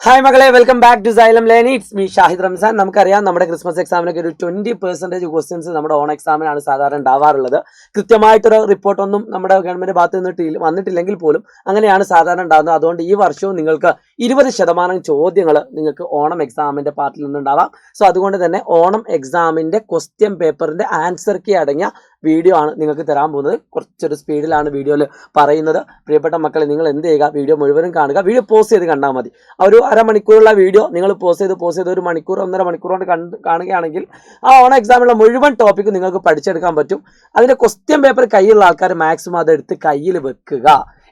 Hi മകളെ, welcome back to Xylem learning. It's me Shahid Ramzan. നമുക്കറിയാം നമ്മുടെ ക്രിസ്മസ് എക്സാമിനൊക്കെ ഒരു 20% ക്വസ്റ്റ്യൻസ് നമ്മുടെ ഓൺ എക്സാമിനാണ് സാധാരണ ഉണ്ടാവാറുള്ളത്. കൃത്യമായിട്ടൊരു റിപ്പോർട്ടൊന്നും നമ്മുടെ ഗവൺമെന്റ് ഭാഗത്ത് നിന്ന് വന്നിട്ടില്ലെങ്കിൽ പോലും അങ്ങനെയാണ് സാധാരണ ഉണ്ടാകുന്നത്. അതുകൊണ്ട് ഈ വർഷവും നിങ്ങൾക്ക് 20% ചോദ്യങ്ങൾ നിങ്ങൾക്ക് ഓണം എക്സാമിന്റെ പാർട്ടിൽ നിന്നുണ്ടാവാം. സോ അതുകൊണ്ട് തന്നെ ഓണം എക്സാമിന്റെ ക്വസ്റ്റ്യൻ പേപ്പറിന്റെ ആൻസർ കീ അടങ്ങിയ വീഡിയോ ആണ് നിങ്ങൾക്ക് തരാൻ പോകുന്നത്. കുറച്ചൊരു സ്പീഡിലാണ് വീഡിയോയിൽ പറയുന്നത്. പ്രിയപ്പെട്ട മക്കളെ, നിങ്ങൾ എന്ത് ചെയ്യുക, വീഡിയോ മുഴുവനും കാണുക. വീഡിയോ പോസ് ചെയ്ത് കണ്ടാൽ മതി. ഒരു അരമണിക്കൂറുള്ള വീഡിയോ നിങ്ങൾ പോസ് ചെയ്ത് ഒരു മണിക്കൂർ 1.5 മണിക്കൂർ കൊണ്ട് കാണുകയാണെങ്കിൽ ആ ഓണം എക്സാമിലുള്ള മുഴുവൻ ടോപ്പിക്ക് നിങ്ങൾക്ക് പഠിച്ചെടുക്കാൻ പറ്റും. അതിന്റെ ക്വസ്റ്റ്യൻ പേപ്പർ കയ്യിലുള്ള ആൾക്കാർ മാക്സിമം അതെടുത്ത് കയ്യിൽ വെക്കുക.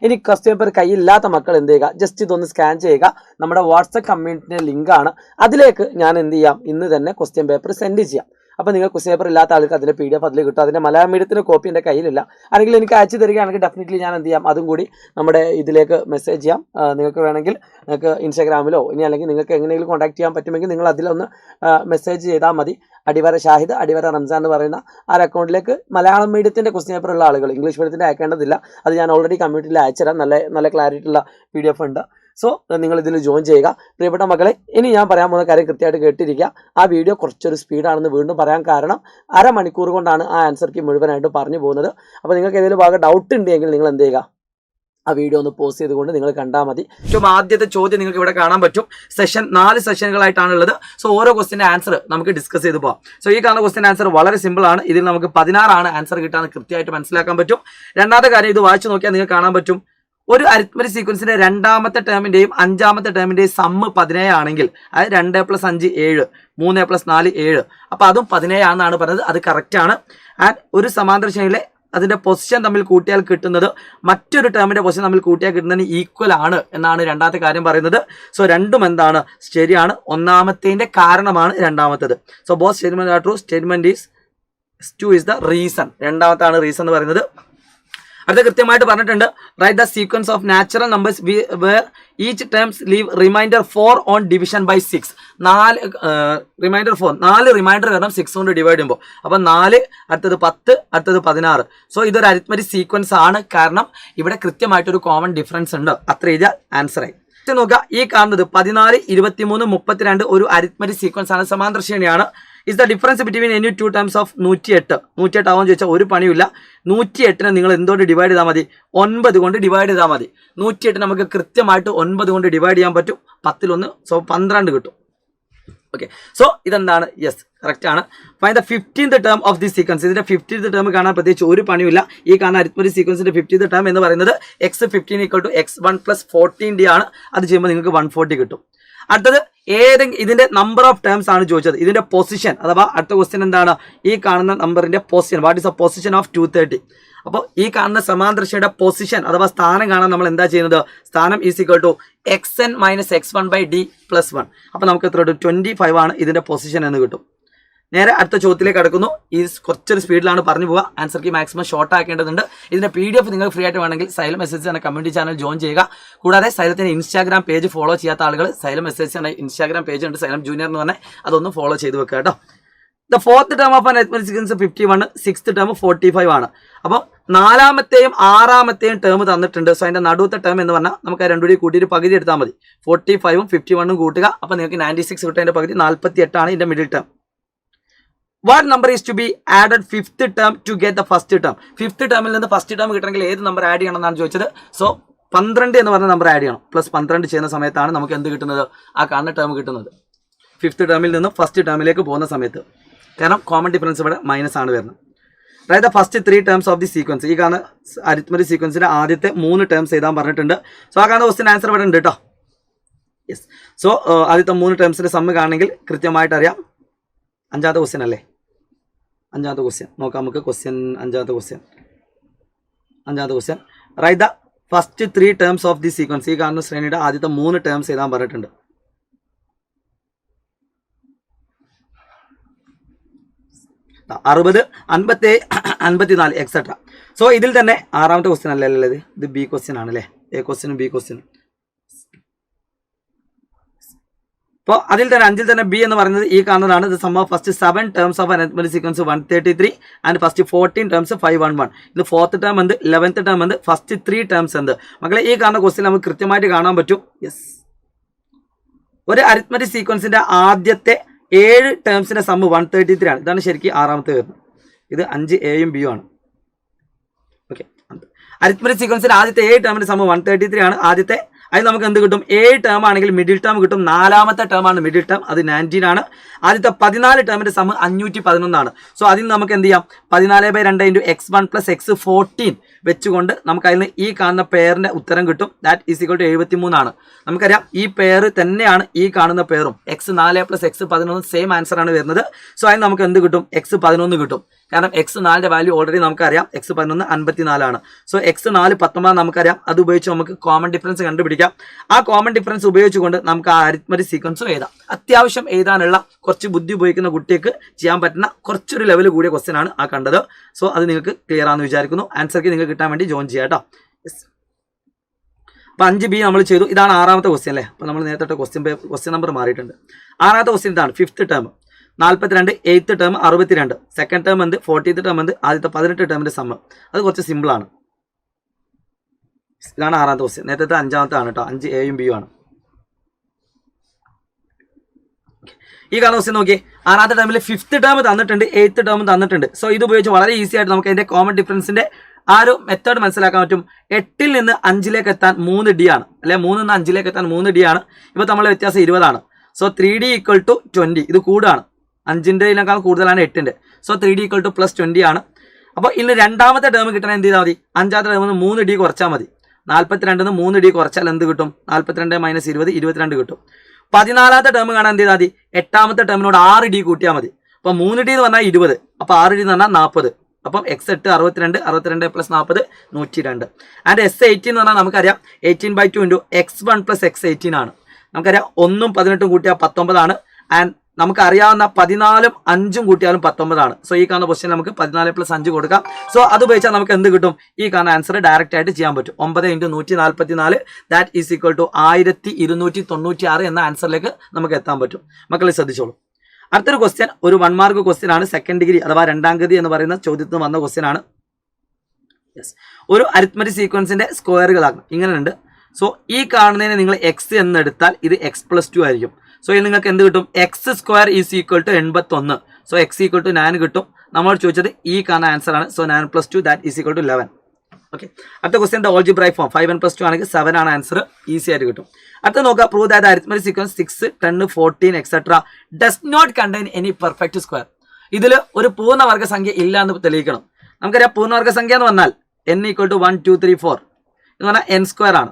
ഇനി ക്വസ്റ്റ്യൻ പേപ്പർ കയ്യില്ലാത്ത മക്കൾ എന്ത് ചെയ്യുക, ജസ്റ്റ് ഇതൊന്ന് സ്കാൻ ചെയ്യുക. നമ്മുടെ വാട്സപ്പ് കമ്മ്യൂണിറ്റിയുടെ ലിങ്കാണ്. അതിലേക്ക് ഞാൻ എന്ത് ചെയ്യാം, ഇന്ന് തന്നെ ക്വസ്റ്റ്യൻ പേപ്പർ സെൻഡ് ചെയ്യാം. അപ്പോൾ നിങ്ങൾ ക്വസ്റ്റ്യൻ പേപ്പർ ഇല്ലാത്ത ആൾക്ക് അതിൻ്റെ PDF അതിൽ കിട്ടും. അതിൻ്റെ മലയാളം മീഡിയത്തിൻ്റെ കോപ്പി എൻ്റെ കയ്യിലില്ല. അല്ലെങ്കിൽ എനിക്ക് അയച്ചു തരികയാണെങ്കിൽ ഡെഫിനറ്റ്ലി ഞാൻ എന്ത് ചെയ്യാം, അതും കൂടി നമ്മുടെ ഇതിലേക്ക് മെസ്സേജ് ചെയ്യാം. നിങ്ങൾക്ക് വേണമെങ്കിൽ നിങ്ങൾക്ക് ഇൻസ്റ്റാഗ്രാമിലോ ഇനി അല്ലെങ്കിൽ നിങ്ങൾക്ക് എങ്ങനെയെങ്കിലും കോൺടാക്ട് ചെയ്യാൻ പറ്റുമെങ്കിൽ നിങ്ങൾ അതിലൊന്ന് മെസ്സേജ് ചെയ്താൽ മതി. അടിവര ഷാഹിദ് അടിവര റംസാൻ എന്ന് പറയുന്ന ആ അക്കൗണ്ടിലേക്ക് മലയാളം മീഡിയത്തിൻ്റെ ക്വസ്റ്റ്യൻ പേപ്പർ ഉള്ള ആളുകൾ, ഇംഗ്ലീഷ് മീഡിയത്തിൻ്റെ അയക്കേണ്ടതില്ല. അത് ഞാൻ ഓൾറെഡി കമ്മ്യൂണിറ്റിയിൽ അയച്ചുതരാം. നല്ല ക്ലാരിറ്റി ഉള്ള PDF ഉണ്ട്. സോ നിങ്ങൾ ഇതിൽ ജോയിൻ ചെയ്യുക. പ്രിയപ്പെട്ട മക്കളെ, ഇനി ഞാൻ പറയാൻ പോകുന്ന കാര്യം കൃത്യമായിട്ട് കേട്ടിരിക്കുക. ആ വീഡിയോ കുറച്ചൊരു സ്പീഡാണെന്ന് വീണ്ടും പറയാൻ കാരണം അരമണിക്കൂർ കൊണ്ടാണ് ആ ആൻസർ കീ മുഴുവനായിട്ട് പറഞ്ഞു പോകുന്നത്. അപ്പോൾ നിങ്ങൾക്ക് ഏതെങ്കിലും ഭാഗം ഡൗട്ട് ഉണ്ടെങ്കിൽ നിങ്ങൾ എന്ത് ചെയ്യുക, ആ വീഡിയോ ഒന്ന് പോസ്റ്റ് ചെയ്തുകൊണ്ട് നിങ്ങൾ കണ്ടാൽ മതി. ഏറ്റവും ആദ്യത്തെ ചോദ്യം നിങ്ങൾക്ക് ഇവിടെ കാണാൻ പറ്റും. 4 സെഷനുകളായിട്ടാണുള്ളത്. സോ ഓരോ ക്വസ്റ്റിൻ്റെ ആൻസർ നമുക്ക് ഡിസ്കസ് ചെയ്ത് പോകാം. സോ ഈ കാണുന്ന ക്വസ്റ്റിൻ്റെ ആൻസർ വളരെ സിമ്പിൾ ആണ്. ഇതിൽ നമുക്ക് 16 ആൻസർ കിട്ടാൻ കൃത്യമായിട്ട് മനസ്സിലാക്കാൻ പറ്റും. രണ്ടാമത്തെ കാര്യം, ഇത് വായിച്ചു നോക്കിയാൽ നിങ്ങൾക്ക് കാണാൻ പറ്റും, ഒരു അരിത്മെറ്റിക് സീക്വൻസിന്റെ രണ്ടാമത്തെ ടേമിന്റെയും അഞ്ചാമത്തെ ടേമിന്റെയും സമ്മ് 17 ആണെങ്കിൽ, അതായത് 2 + 5 7, 3 + 4 7, അപ്പോൾ അതും 17 ആണെന്നാണ് പറഞ്ഞത്. അത് കറക്റ്റ് ആണ്. ആൻഡ് ഒരു സമാന്തര ശ്രേണിയിലെ അതിന്റെ പൊസിഷൻ തമ്മിൽ കൂട്ടിയാൽ കിട്ടുന്നത് മറ്റൊരു ടേമിന്റെ പൊസിഷൻ തമ്മിൽ കൂട്ടിയാൽ കിട്ടുന്നതിന് ഈക്വൽ ആണ് എന്നാണ് രണ്ടാമത്തെ കാര്യം പറയുന്നത്. സോ രണ്ടും എന്താണ്, ശരിയാണ്. ഒന്നാമത്തേന്റെ കാരണമാണ് രണ്ടാമത്തേത്. So both statement are true. Statement is 2 is the reason. രണ്ടാമത്താണ് റീസൺ എന്ന് പറയുന്നത്. അടുത്ത കൃത്യമായിട്ട് പറഞ്ഞിട്ടുണ്ട്, right the sequence of natural numbers where each terms leave remainder 4 on division by 6. 4 remainder വരണം 6 കൊണ്ട് ഡിവൈഡ് ചെയ്യുമ്പോൾ. അപ്പം 4, അടുത്തത് 10, അടുത്തത് 16. സോ ഇതൊരു അരിത്മെറ്റിക് സീക്വൻസ് ആണ്. കാരണം ഇവിടെ കൃത്യമായിട്ടൊരു കോമൺ ഡിഫറൻസ് ഉണ്ട്. അത്ര എഴുതിയാൽ ആൻസർ ആയി. നോക്കുക, ഈ കാണുന്നത് 14, 23, 32 ഒരു അരിത്മെറ്റിക് സീക്വൻസ് ആണ്, സമാന്തര ശ്രേണിയാണ്. Is the difference between any 2 terms of 108 ആവുമെന്ന് ചോദിച്ചാൽ ഒരു പണിയില്ല. 108നെ നിങ്ങൾ എന്തുകൊണ്ട് ഡിവൈഡ് ചെയ്താൽ മതി, 9 കൊണ്ട് ഡിവൈഡ് ചെയ്താൽ മതി. 108 നമുക്ക് കൃത്യമായിട്ട് 9 കൊണ്ട് ഡിവൈഡ് ചെയ്യാൻ പറ്റും. 10 ൽ 1, സോ 12 കിട്ടും. ഓക്കെ, സോ ഇതെന്താണ്, യെസ് കറക്റ്റ് ആണ്. Find the 15th term of the sequence. ഇതിന്റെ 15th ടേം കാണാൻ പ്രത്യേകിച്ച് ഒരു പണിയില്ല. ഈ കാണുന്ന അരിത്മെറ്റിക് സീക്വൻസിന്റെ 15th ടേം എന്ന് പറയുന്നത് x15 = x1 + 14d ആണ്. അത് ചെയ്യുമ്പോൾ നിങ്ങൾക്ക് 140 കിട്ടും. അടുത്തത് ഇതിന്റെ നമ്പർ ഓഫ് ടേംസ് ആണ് ചോദിച്ചത്. ഇതിന്റെ പൊസിഷൻ അഥവാ അടുത്ത ക്വസ്റ്റ്യൻ എന്താണ്, ഈ കാണുന്ന നമ്പറിന്റെ position. What is the position of 230? അപ്പോൾ ഈ കാണുന്ന സമാന്തര ശ്രേണിയുടെ പൊസിഷൻ അഥവാ സ്ഥാനം കാണാൻ നമ്മൾ എന്താ ചെയ്യുന്നത്, സ്ഥാനം is equal to xn - x1/d + 1. അപ്പോൾ നമുക്ക് എത്ര കിട്ടും, 25 ആണ് ഇതിന്റെ പൊസിഷൻ എന്ന് കിട്ടും. നേരെ അടുത്ത ചോദ്യത്തിലേക്ക് കടക്കുന്നു. ഈ കുറച്ചൊരു സ്പീഡിലാണ് പറഞ്ഞു പോവുക. ആൻസർ കീ മാക്സിമം ഷോർട്ട് ആക്കേണ്ടതുണ്ട്. ഇതിന്റെ PDF നിങ്ങൾ ഫ്രീ ആയിട്ട് വേണമെങ്കിൽ സൈലം SSLC എന്ന കമ്മ്യൂണിറ്റി ചാനൽ ജോയിൻ ചെയ്യുക. കൂടാതെ സൈലത്തിന്റെ ഇൻസ്റ്റാഗ്രാം പേജ് ഫോളോ ചെയ്യാത്ത ആളുകൾ സൈലം SSLC എന്ന ഇൻസ്റ്റാഗ്രാം പേജ് ഉണ്ട്, സൈലം ജൂനിയർ എന്ന് പറഞ്ഞാൽ അതൊന്ന് ഫോളോ ചെയ്ത് വെക്കുക കേട്ടോ. The 4th term of an arithmetic sequence 51, 6th term 45 ആണ്. അപ്പോൾ 4ാമത്തെയും 6ാമത്തെയും ടേം തന്നിട്ടുണ്ട്. സോ അതിന്റെ നടുവത്തെ ടേം എന്ന് പറഞ്ഞാൽ നമുക്ക് രണ്ടും കൂടി കൂട്ടിയിട്ട് പകുതി എടുത്താൽ മതി. 45ഉം 51ഉം കൂട്ടുക. അപ്പോൾ നിങ്ങൾക്ക് 96 കിട്ടും. അതിന്റെ പകുതി 48 ആണ് ഇതിന്റെ middle term. What number is to be added 5th term to get the first term? 5th termil നിന്ന് ഫസ്റ്റ് ടേം കിട്ടണമെങ്കിൽ ഏത് നമ്പർ ആഡ് ചെയ്യണം എന്നാണ് ചോദിച്ചത്. സോ 12 എന്ന് പറഞ്ഞ നമ്പർ ആഡ് ചെയ്യണം. +12 ചെയ്യുന്ന സമയത്താണ് നമുക്ക് എന്ത് കിട്ടുന്നത്, ആ കാണുന്ന ടേം കിട്ടുന്നത്. 5th ടേമിൽ നിന്ന് ഫസ്റ്റ് ടേമിലേക്ക് പോകുന്ന സമയത്ത്. കാരണം കോമൺ ഡിഫറൻസ് ഇവിടെ മൈനസ് ആണ് വരുന്നത്. അതായത് first 3 terms of the sequence. ഈ കാണുന്ന അരിത്മെറ്റിക് സീക്വൻസിന്റെ ആദ്യത്തെ 3 ടേംസ് എഴുതാൻ പറഞ്ഞിട്ടുണ്ട്. സോ ആ കാണുന്ന ക്വസ്റ്റ്യൻ ആൻസർ ഇവിടെ ഉണ്ട് കേട്ടോ. യെസ്, സോ ആദ്യത്തെ 3 ടേംസിന്റെ സമ്മ് കാണണമെങ്കിൽ കൃത്യമായിട്ട് അറിയാം. 5ാമത്തെ ക്വസ്റ്റ്യൻ അല്ലേ, 5ാമത്തെ ക്വസ്റ്റ്യൻ നോക്കാം നമുക്ക്. അഞ്ചാമത്തെ question write the first 3 terms of the sequence. ഈ കാണുന്ന ശ്രേണിയുടെ ആദ്യത്തെ 3 ടേംസ് എഴുതാൻ പറഞ്ഞിട്ടുണ്ട്. 60, 50, 54 എക്സെട്ര. സോ ഇതിൽ തന്നെ 6ാമത്തെ ക്വസ്റ്റ്യൻ അല്ലേ ഇത് ബി ക്വസ്റ്റ്യൻ ആണ് അല്ലേ, എ ക്വസ്റ്റ്യനും ബി ക്വസ്റ്റ്യനും. അപ്പോൾ അതിൽ തന്നെ 5ൽ തന്നെ ബി എന്ന് പറയുന്നത് ഈ കാണുന്നതാണ്. The sum of first 7 terms of arithmetic sequence 133 and first 14 terms 511. ഇത് 4th ടേം എന്ത്, 11th ടേം എന്ത്, ഫസ്റ്റ് 3 ടേംസ് എന്ത്. മക്കളെ ഈ കാണുന്ന ക്വസ്റ്റ്യൻ നമുക്ക് കൃത്യമായിട്ട് കാണാൻ പറ്റും. യെസ്, ഒരു അരിത്മെറ്റിക് സീക്വൻസിന്റെ ആദ്യത്തെ 7 ടേംസിന്റെ സമ്മ് 133 ആണ്. ഇതാണ് ശരിക്കും ആറാമത്തെ വരുന്നത്. ഇത് 5Aയും Bയും ആണ്. ഓക്കെ, അരിത്മെറ്റിക് സീക്വൻസിന്റെ ആദ്യത്തെ 7 ടേമിന്റെ സമ്മ് 133 ആണ് ആദ്യത്തെ. അതിൽ നമുക്ക് എന്ത് കിട്ടും? 7 ടേം ആണെങ്കിൽ മിഡിൽ ടേം കിട്ടും. 4ാമത്തെ ടേം ആണ് മിഡിൽ ടേം, അത് 19 ആണ്. ആദ്യത്തെ 14 ടേമിന്റെ സമ്മ് 511 ആണ്. സോ അതിന് നമുക്ക് എന്ത് ചെയ്യാം? 14/2 × x1 + x14 വെച്ചുകൊണ്ട് നമുക്ക് അതിന് ഈ കാണുന്ന പെയറിന്റെ ഉത്തരം കിട്ടും. ദാറ്റ് ഈസ് ഈക്വൽ ടു 73 ആണ്. നമുക്കറിയാം ഈ പെയർ തന്നെയാണ് ഈ കാണുന്ന പെയറും. x4 + x11 സെയിം ആൻസർ ആണ് വരുന്നത്. സോ അതിന് നമുക്ക് എന്ത് കിട്ടും? x11 കിട്ടും. കാരണം x4ന്റെ വാല്യൂ ഓൾറെഡി നമുക്കറിയാം. x11 54 ആണ്. സോ x4 19 നമുക്കറിയാം. അത് ഉപയോഗിച്ച് നമുക്ക് കോമൺ ഡിഫറൻസ് കണ്ടുപിടിക്കാം. ആ കോമൺ ഡിഫറൻസ് ഉപയോഗിച്ചുകൊണ്ട് നമുക്ക് ആ അരിത്മെറ്റിക് സീക്വൻസും എഴുതാം. അത്യാവശ്യം എഴുതാനുള്ള കുറച്ച് ബുദ്ധി ഉപയോഗിക്കുന്ന കുട്ടിക്ക് ചെയ്യാൻ പറ്റുന്ന കുറച്ചൊരു ലെവൽ കൂടിയ ക്വസ്റ്റ്യൻ ആണ് ആ കണ്ടത്. സോ അത് നിങ്ങൾക്ക് ക്ലിയർ ആണെന്ന് വിചാരിക്കുന്നു. ആൻസർക്ക് നിങ്ങൾക്ക് കിട്ടാൻ വേണ്ടി ജോയിൻ ചെയ്യാം കേട്ടോ. അപ്പോൾ 5B നമ്മൾ ചെയ്തു. ഇതാണ് 6ാമത്തെ ക്വസ്റ്റ്യൻ അല്ലേ? അപ്പോൾ നമ്മൾ നേരത്തെ ക്വസ്റ്റ്യൻ നമ്പർ മാറിയിട്ടുണ്ട്. 6ാമത്തെ ക്വസ്റ്റ്യൻ ഇതാണ്. 5th term 42, 8th term 62, 2nd term എന്ത് 40th ടേം എന്ത് ആദ്യത്തെ 18 ടേമിന്റെ സമ്മ്. അത് കുറച്ച് സിമ്പിളാണ്. ഇതാണ് 6ാമത്തെ ക്വസ്റ്റ്യൻ. നേരത്തെ 5ാമത്തെ ആണ് കേട്ടോ. 5Aയും Bയും ആണ്. ഈ കാണുന്ന ക്വസ്റ്റ്യൻ നോക്കി. 6ാമത്തെ ടേമിൽ 5th ടേം തന്നിട്ടുണ്ട്, 8th ടേം തന്നിട്ടുണ്ട്. സോ ഇത് ഉപയോഗിച്ച് വളരെ ഈസി ആയിട്ട് നമുക്ക് അതിന്റെ കോമൺ ഡിഫറൻസിന്റെ ആ ഒരു മെത്തേഡ് മനസ്സിലാക്കാൻ പറ്റും. 8ൽ നിന്ന് 5ലേക്ക് എത്താൻ 3D ആണ് അല്ലെ? 3ൽ നിന്ന് 5ലേക്ക് എത്താൻ 3D ആണ്. ഇപ്പോൾ നമ്മളെ വ്യത്യാസം 20 ആണ്. So 3D = 20. ഇത് കൂടാണ്. 5ൻ്റെതിനേക്കാൾ കൂടുതലാണ് 8ൻ്റെ. സോ 3D = +20 ആണ്. അപ്പോൾ ഇന്ന് 2ാമത്തെ ടേം കിട്ടണ എന്ത് ചെയ്താൽ മതി? 5ാമത്തെ ടേമിൽ നിന്ന് 3D കുറച്ചാൽ മതി. 42 3D കുറച്ചാൽ എന്ത് കിട്ടും? 42 - 20 22 കിട്ടും. 14ാമത്തെ ടേം കാണാൻ എന്ത് ചെയ്താൽ മതി? 8ാമത്തെ ടേമിനോട് 6D കൂട്ടിയാൽ മതി. അപ്പോൾ 3D എന്ന് പറഞ്ഞാൽ 20, അപ്പോൾ 6D എന്ന് പറഞ്ഞാൽ 40. അപ്പം x8 62, 62 + 40 102. ആൻഡ് S18 എന്ന് പറഞ്ഞാൽ നമുക്കറിയാം 18/2 × x1 + x18 ആണ്. നമുക്കറിയാം 1ഉം 18ഉം കൂട്ടിയാൽ 19 ആണ്. ആൻഡ് നമുക്കറിയാവുന്ന 14ഉം 5ഉം കൂട്ടിയാലും 19 ആണ്. സോ ഈ കാണുന്ന ക്വസ്റ്റ്യൻ നമുക്ക് 14 + 5 കൊടുക്കാം. സോ അത് ഉപയോഗിച്ചാൽ നമുക്ക് എന്ത് കിട്ടും? ഈ കാണുന്ന ആൻസർ ഡയറക്റ്റ് ആയിട്ട് ചെയ്യാൻ പറ്റും. 9 × 144 ദാറ്റ് ഈസ് ഈക്വൽ ടു 1296 എന്ന ആൻസറിലേക്ക് നമുക്ക് എത്താൻ പറ്റും. മക്കളെ ശ്രദ്ധിച്ചോളൂ. അടുത്തൊരു ക്വസ്റ്റ്യൻ ഒരു 1 മാർക്ക് ക്വസ്റ്റ്യൻ ആണ്. 2nd ഡിഗ്രി അഥവാ 2ാം ഗതി എന്ന് പറയുന്ന ചോദ്യത്തിൽ വന്ന ക്വസ്റ്റ്യൻ ആണ്. യെസ്, ഒരു അരിത്മെറ്റിക് സീക്വൻസിന്റെ സ്ക്വയറുകളാക്കണം. ഇങ്ങനെയുണ്ട്. സോ ഈ കാണുന്നതിനെ നിങ്ങൾ x എന്നെടുത്താൽ ഇത് x+2 ആയിരിക്കും. സോ ഇത് നിങ്ങൾക്ക് എന്ത് കിട്ടും? x² = 81. സോ x = 9 കിട്ടും. നമ്മൾ ചോദിച്ചത് ഈ കാണുന്ന ആൻസർ ആണ്. So 9 + 2 that is equal to 11. Okay, അടുത്ത ക്വസ്റ്റ്യൻ്റെ ഓൾജിബ്രൈക് ഫോം 5n + 2 ആണെങ്കിൽ 7 ആണ് ആൻസർ. ഈസി ആയിട്ട് കിട്ടും. അടുത്ത നോക്കുക. Prove that arithmetic sequence 6, 10, 14 etc. Does not contain any perfect square. ഇതിൽ ഒരു പൂർണ്ണവർഗ സംഖ്യ ഇല്ല എന്ന് തെളിയിക്കണം. നമുക്കറിയാം പൂർണ്ണവർഗ സംഖ്യ എന്ന് പറഞ്ഞാൽ n = 1 2 3 4 എന്ന് പറഞ്ഞാൽ n² ആണ്.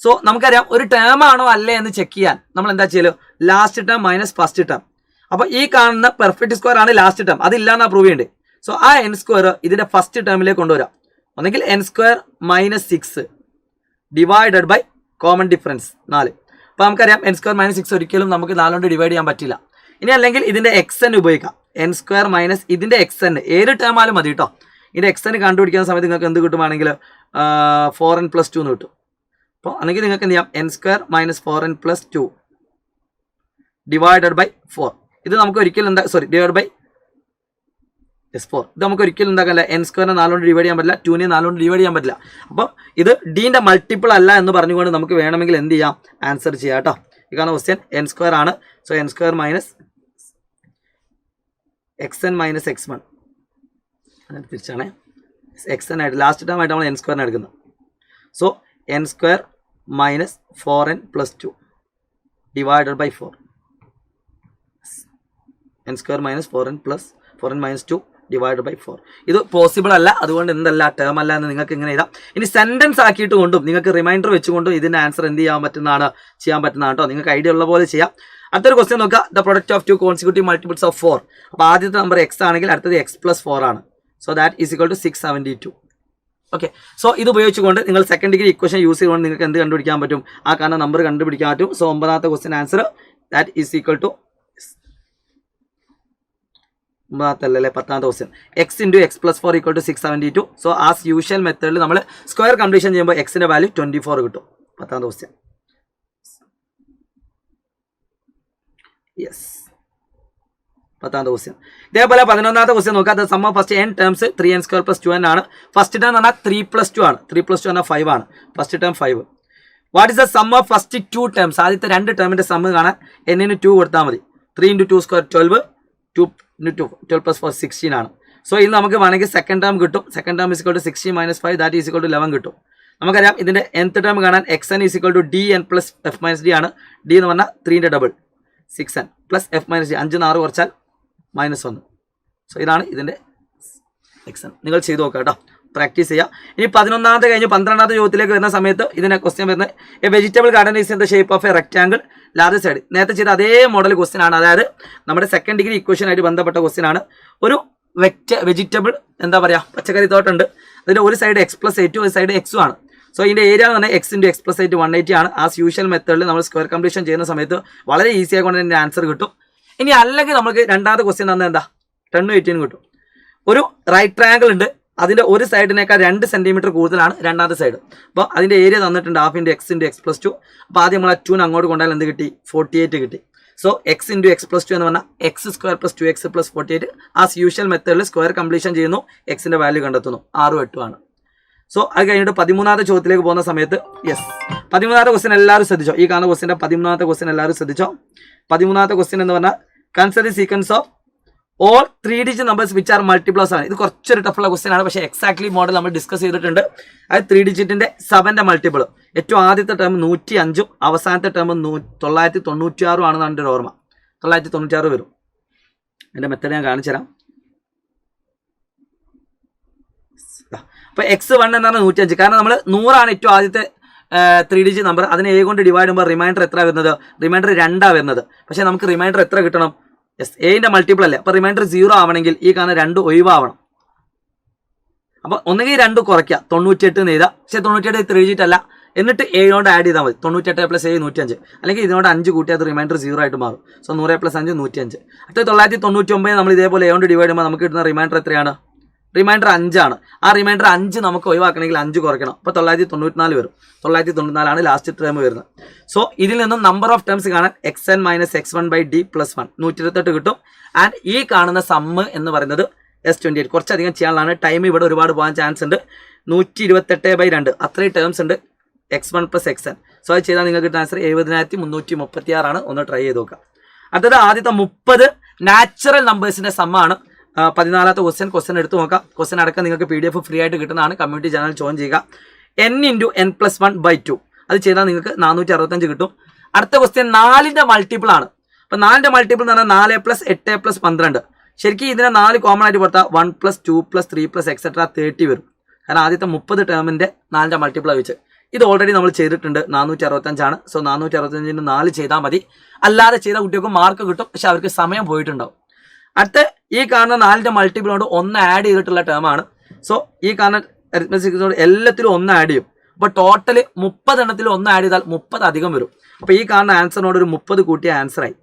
സോ നമുക്കറിയാം ഒരു ടേം ആണോ അല്ലേ എന്ന് ചെക്ക് ചെയ്യാൻ നമ്മൾ എന്താ ചെയ്യല്? Last term minus first term. അപ്പോൾ ഈ കാണുന്ന പെർഫെക്റ്റ് സ്ക്വയർ ആണ് ലാസ്റ്റ് ടേം, അതില്ലാന്നാ പ്രൂവ് ചെയ്യേണ്ടത്. സോ ആ n² ഇതിന്റെ ഫസ്റ്റ് ടേമിലേക്ക് കൊണ്ടുവരാം. ഒന്നെങ്കിൽ n² - 6 divided by common difference 4. അപ്പോൾ നമുക്കറിയാം n² - 6 ഒരിക്കലും നമുക്ക് 4 കൊണ്ട് ഡിവൈഡ് ചെയ്യാൻ പറ്റില്ല. ഇനി അല്ലെങ്കിൽ ഇതിന്റെ xn ഉപയോഗിക്കാം. n² - ഇതിന്റെ xn ഏത് ടേം ആയാലും മതി കേട്ടോ. ഇതിന്റെ xn കണ്ടുപിടിക്കുന്ന സമയത്ത് നിങ്ങൾക്ക് എന്ത് കിട്ടുവാണെങ്കിൽ 4n + 2 എന്ന് കിട്ടും. അപ്പോൾ അല്ലെങ്കിൽ നിങ്ങൾക്ക് എന്ത് ചെയ്യാം? n² - 4n + 2 divided by 4. ഇത് നമുക്ക് ഒരിക്കലും ഡിവൈഡ് ബൈ 4. ഇത് നമുക്ക് ഒരിക്കലും എന്താക്കല്ല? n² 4 കൊണ്ട് ഡിവൈഡ് ചെയ്യാൻ പറ്റില്ല, 2നെ 4 കൊണ്ട് ഡിവൈഡ് ചെയ്യാൻ പറ്റില്ല. അപ്പോൾ ഇത് ഡീൻ്റെ മൾട്ടിപ്പിൾ അല്ല എന്ന് പറഞ്ഞുകൊണ്ട് നമുക്ക് വേണമെങ്കിൽ എന്ത് ചെയ്യാം? ആൻസർ ചെയ്യാം കേട്ടോ. ഈ കാണുന്ന ക്വസ്റ്റ്യൻ n² ആണ്. സോ n² - xn - x1 തിരിച്ചാണേ. xn ആയിട്ട് ലാസ്റ്റ് ടൈം ആയിട്ട് നമ്മൾ n² എടുക്കുന്നത്. So n² - 4n + 2 divided by 4. n² - 4n + 4n - 2 divide by 4. ഇത് പോസിബിൾ അല്ല, അതുകൊണ്ട് എന്തല്ല ടേം അല്ല എന്ന് നിങ്ങൾക്ക് ഇങ്ങനെ എഴുതാം. ഇനി സെന്റൻസ് ആക്കിയിട്ട് കൊണ്ടും നിങ്ങൾക്ക് റിമൈൻഡർ വെച്ചുകൊണ്ടും ഇതിന്റെ ആൻസർ എന്ത് ചെയ്യാൻ പറ്റുന്നതാണ്? ചെയ്യാൻ പറ്റുന്നതാണ് കേട്ടോ. നിങ്ങൾക്ക് ഐഡിയ ഉള്ള പോലെ ചെയ്യാം. അടുത്തൊരു ക്വസ്റ്റ്യൻ നോക്കുക. The product of 2 consecutive multiples of 4. അപ്പോൾ ആദ്യത്തെ നമ്പർ x ആണെങ്കിൽ അടുത്തത് x + 4 ആണ്. So that is equal to 672. Okay, so ഇത് ഉപയോഗിച്ചുകൊണ്ട് നിങ്ങൾ 2nd ഡിഗ്രി ഇക്വേഷൻ യൂസ് ചെയ്തുകൊണ്ട് നിങ്ങൾക്ക് എന്ത് കണ്ടുപിടിക്കാൻ പറ്റും? ആ കാണുന്ന നമ്പർ കണ്ടുപിടിക്കാൻ പറ്റും. സോ 9ാമത്തെ question answer that is equal to 10ാമത്തെ question x × x + 4 = 672. So as usual മെത്തേഡിൽ നമ്മൾ സ്ക്വയർ കംപ്ലീഷൻ ചെയ്യുമ്പോൾ എക്സിന്റെ വാല്യൂ 24 കിട്ടും. 10ാമത്തെ ക്വസ്റ്റ്യൻ. യെസ്, 10ാമത്തെ ക്വസ്റ്റ്യൻ. ഇതേപോലെ 11ാമത്തെ ക്വസ്റ്റ്യൻ നോക്കാം. The sum of first n terms 3n² + 2n ആണ്. ഫസ്റ്റ് ടേം എന്ന് പറഞ്ഞാൽ 3 + 2 ആണ്. 3 + 2 പറഞ്ഞാൽ 5 ആണ്. First term 5. What is the sum of first 2 terms? ആദ്യത്തെ 2 ടേമിന്റെ സം കാണാൻ n-ന് 2 കൊടുത്താൽ മതി. 3 × 2 സ്ക്വയർ 12, 2 × 2 12 + 4 16 ആണ്. സോ ഇത് നമുക്ക് വേണമെങ്കിൽ സെക്കൻഡ് ടേം കിട്ടും. Second term is equal to 16 - 5 that is equal to 11 കിട്ടും. നമുക്കറിയാം ഇതിന്റെ nth ടേം കാണാൻ xn is equal to dn + f - d ആണ്. d എന്ന് പറഞ്ഞാൽ 3ന്റെ ഡബിൾ 6n + f - d 5 6 കുറച്ചാൽ -1. സോ ഇതാണ് ഇതിന്റെ xn. നിങ്ങൾ ചെയ്ത് നോക്കുക കേട്ടോ, പ്രാക്ടീസ് ചെയ്യുക. ഇനി 11ാമത്തെ കഴിഞ്ഞ് 12ാമത്തെ ചോദ്യത്തിലേക്ക് വരുന്ന സമയത്ത് ഇതിനെ ക്വസ്റ്റ്യൻ വരുന്നത് A vegetable garden is in the shape of A rectangle large side. നേരത്തെ ചെയ്ത അതേ മോഡൽ ക്വസ്റ്റ്യൻ ആണ്. അതായത് നമ്മുടെ സെക്കൻഡ് ഡിഗ്രി ഇക്വേഷൻ ആയിട്ട് ബന്ധപ്പെട്ട ക്വസ്റ്റ്യൻ ആണ്. ഒരു വെജിറ്റബിൾ എന്താ പറയുക, പച്ചക്കറി തോട്ടുണ്ട്. അതിൻ്റെ ഒരു സൈഡ് x + 8 ഒരു സൈഡ് x ആണ്. സോ ഇതിൻ്റെ ഏരിയ എന്ന് പറഞ്ഞാൽ x × x + 8 180 ആണ്. ആസ് യൂഷ്വൽ മെത്തേഡിൽ നമ്മൾ സ്ക്വയർ കംപ്ലീഷൻ ചെയ്യുന്ന സമയത്ത് വളരെ ഈസി ആയിക്കൊണ്ട് ഇതിൻ്റെ ആൻസർ കിട്ടും. ഇനി അല്ലെങ്കിൽ നമുക്ക് രണ്ടാമത്തെ ക്വസ്റ്റ്യൻ തന്നെ എന്താ 10 18 കിട്ടും. ഒരു റൈറ്റ് ട്രയാങ്കിൾ ഉണ്ട്, അതിൻ്റെ ഒരു സൈഡിനേക്കാൾ 2 സെൻറ്റിമീറ്റർ കൂടുതലാണ് രണ്ടാമത്തെ സൈഡ്. അപ്പോൾ അതിൻ്റെ ഏരിയ തന്നിട്ടുണ്ട് ½ × x × x + 2. അപ്പോൾ ആദ്യം നമ്മൾ ആ 2 അങ്ങോട്ട് കൊണ്ടാൽ എന്ത് കിട്ടി? 48 കിട്ടി. സോ x × x + 2 എന്ന് പറഞ്ഞാൽ x² + 2x + 48. ആസ് യൂഷ്വൽ മെത്തേഡിൽ സ്ക്വയർ കംപ്ലീഷൻ ചെയ്യുന്നു, എക്സിൻ്റെ വാല്യൂ കണ്ടെത്തുന്നു. 6 8 ആണ്. സോ അത് കഴിഞ്ഞിട്ട് 13ാമത്തെ ചോദ്യത്തിലേക്ക് പോകുന്ന സമയത്ത് 13ാമത്തെ ക്വസ്റ്റ്യൻ എല്ലാവരും ശ്രദ്ധിച്ചോ. ഈ കാണുന്ന ക്വസ്റ്റ്യൻ്റെ 13ാമത്തെ ക്വസ്റ്റ്യൻ എല്ലാവരും ശ്രദ്ധിച്ചോ. 13ാമത്തെ ക്വസ്റ്റ്യൻ എന്ന് പറഞ്ഞാൽ consider the sequence of all 3 digit numbers which are multiplex ആണ്. ഇത് കുറച്ചൊരു ടഫുള്ള ക്വസ്റ്റ്യൻ ആണ്, പക്ഷേ എക്സാക്ട്ലി മോഡൽ നമ്മൾ ഡിസ്കസ് ചെയ്തിട്ടുണ്ട്. അത് 3 ഡിജിറ്റിന്റെ 7ന്റെ മൾട്ടിപ്പിൾ. ഏറ്റവും ആദ്യത്തെ ടേം 105ഉം അവസാനത്തെ ടേം 996 ആണെന്നാണ് എൻ്റെ ഒരു ഓർമ്മ. 996 വരും. എൻ്റെ മെത്തേഡ് ഞാൻ കാണിച്ചു തരാം. അപ്പോൾ x1 എന്ന് പറഞ്ഞാൽ 105. കാരണം നമ്മൾ 100 ആണ് ഏറ്റവും ആദ്യത്തെ 3 ഡിജിറ്റ് നമ്പർ. അതിനെ a കൊണ്ട് ഡിവൈഡ് ചെയ്യുമ്പോൾ റിമൈൻഡർ എത്ര വരുന്നത്? റിമൈൻഡർ 2 വരുന്നത്. പക്ഷേ നമുക്ക് റിമൈൻഡർ എത്ര കിട്ടണം? എന്റെ മൾട്ടിപ്പിൾ അല്ലേ. അപ്പോൾ റിമൈൻഡർ 0 ആവണമെങ്കിൽ ഈ കാണുന്ന 2 ഒഴിവാവണം. അപ്പോൾ ഒന്നുകിൽ 2 കുറയ്ക്കുക, 98 എന്ന് എഴുതാം. പക്ഷേ 98 3 ഡിജിറ്റ് അല്ല. എന്നിട്ട് 7 കൊണ്ട് ആഡ് ചെയ്താൽ മതി. 98 + 7 105. അല്ലെങ്കിൽ ഇതിനോട് 5 കൂട്ടി അത് റിമൈൻഡർ 0 ആയിട്ട് മാറും. സോ 100 + 5 105. അടുത്ത 999 നമ്മൾ ഇതേപോലെ 7 കൊണ്ട് ഡിവൈഡ് ചെയ്യുമ്പോൾ നമുക്ക് കിട്ടുന്ന റിമൈൻഡർ എത്രയാണ്? റിമൈൻഡർ 5 ആണ്. ആ റിമൈൻഡർ 5 നമുക്ക് ഒഴിവാക്കണമെങ്കിൽ 5 കുറയ്ക്കണം. അപ്പോൾ 994 വരും. 994 ആണ് ലാസ്റ്റ് ടേം വരുന്നത്. സോ ഇതിൽ നിന്നും നമ്പർ ഓഫ് ടേംസ് കാണാൻ xn - x1/d + 1 128 കിട്ടും. ആൻഡ് ഈ കാണുന്ന സമ്മ് എന്ന് പറയുന്നത് S28. കുറച്ചധികം ചെയ്യാനുള്ളതാണ്. ടൈം ഇവിടെ ഒരുപാട് പോകാൻ ചാൻസ് ഉണ്ട്. 128/2 അത്രയും ടേംസ് ഉണ്ട് x1 + xn. സോ അത് ചെയ്താൽ നിങ്ങൾക്ക് കിട്ടുന്ന ആൻസർ 70336 ആണ്. ഒന്ന് ട്രൈ ചെയ്ത് നോക്കാം. അടുത്തത് ആദ്യത്തെ 30 നാച്ചുറൽ നമ്പേഴ്സിന്റെ സമ്മാണ്. 14ാമത്തെ ക്വസ്റ്റ്യൻ എടുത്ത് നോക്കാം. ക്വസ്റ്റ്യൻ അടക്കം നിങ്ങൾക്ക് PDF ഫ്രീ ആയിട്ട് കിട്ടുന്നതാണ്. കമ്മ്യൂണിറ്റി ചാനൽ ജോയിൻ ചെയ്യുക. n × n + 1/2 അത് ചെയ്താൽ നിങ്ങൾക്ക് 465 കിട്ടും. അടുത്ത ക്വസ്റ്റ്യൻ 4ന്റെ മൾട്ടിപ്പിൾ ആണ്. അപ്പോൾ 4ന്റെ മൾട്ടിപ്പിൾ എന്ന് പറഞ്ഞാൽ 4 + 8 + 12. ശരിക്കും ഇതിനെ 4 കോമൺ ആയിട്ട് കൊടുത്താൽ 1 + 2 + 3 + etc 30 വരും. കാരണം ആദ്യത്തെ 30 ടേമിന്റെ 4ന്റെ മൾട്ടിപ്പിൾ വെച്ച് ഇത് ഓൾറെഡി നമ്മൾ ചെയ്തിട്ടുണ്ട്. 465 ആണ്. സോ 465ന് 4 ചെയ്താൽ മതി. അല്ലാതെ ചെയ്ത കുട്ടികൾക്ക് മാർക്ക് കിട്ടും, പക്ഷെ അവർക്ക് സമയം പോയിട്ടുണ്ടാവും. അടുത്ത ഈ കാണുന്ന 4ന്റെ മൾട്ടിപ്പിളോട് 1 ആഡ് ചെയ്തിട്ടുള്ള ടേമാണ്. സോ ഈ കാണുന്ന അരിത്മെറ്റിക്സിനോട് എല്ലാത്തിലും 1 ആഡ് ചെയ്യും. അപ്പോൾ ടോട്ടൽ 30 എണ്ണത്തിൽ 1 ആഡ് ചെയ്താൽ 30 അധികം വരും. അപ്പോൾ ഈ കാണുന്ന ആൻസറിനോട് ഒരു 30 കൂട്ടിയ ആൻസറായി.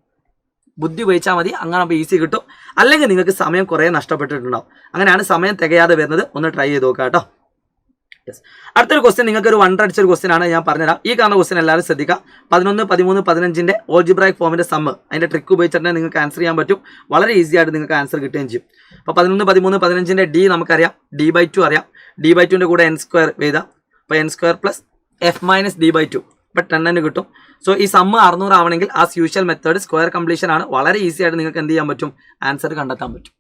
ബുദ്ധി ഉപയോഗിച്ചാൽ മതി. അങ്ങനെ അപ്പോൾ ഈസി കിട്ടും. അല്ലെങ്കിൽ നിങ്ങൾക്ക് സമയം കുറേ നഷ്ടപ്പെട്ടിട്ടുണ്ടാവും. അങ്ങനെയാണ് സമയം തികയാതെ വരുന്നത്. ഒന്ന് ട്രൈ ചെയ്ത് നോക്കാം കേട്ടോ. അടുത്തൊരു ക്വസ്റ്റ്യൻ നിങ്ങൾക്ക് ഒരു 100 അടിച്ചൊരു ക്വസ്റ്റ്യൻ ആണ്. ഞാൻ പറഞ്ഞുതരാം. ഈ കാണുന്ന ക്വസ്റ്റ്യൻ എല്ലാവരും ശ്രദ്ധിക്കുക. 11, 13, 15ന്റെ ഓൾജിബ്രായിക് ഫോമിന്റെ സമ്മ് അതിന്റെ ട്രിക്ക് ഉപയോഗിച്ചിട്ട് നിങ്ങൾക്ക് ആൻസർ ചെയ്യാൻ പറ്റും. വളരെ ഈസി ആയിട്ട് നിങ്ങൾക്ക് ആൻസർ കിട്ടുകയും ചെയ്യും. അപ്പോൾ 11, 13, 15ന്റെ d നമുക്കറിയാം. d/2 അറിയാം. d/2ന്റെ കൂടെ n² എഴുതാം. അപ്പോൾ n² + f - d/2 അപ്പോൾ 10 കിട്ടും. സോ ഈ സമ്മ് 600 ആവണമെങ്കിൽ as usual method square completion ആണ്. വളരെ ഈസി ആയിട്ട് നിങ്ങൾക്ക് എന്ത് ചെയ്യാൻ പറ്റും? ആൻസർ കണ്ടെത്താൻ പറ്റും.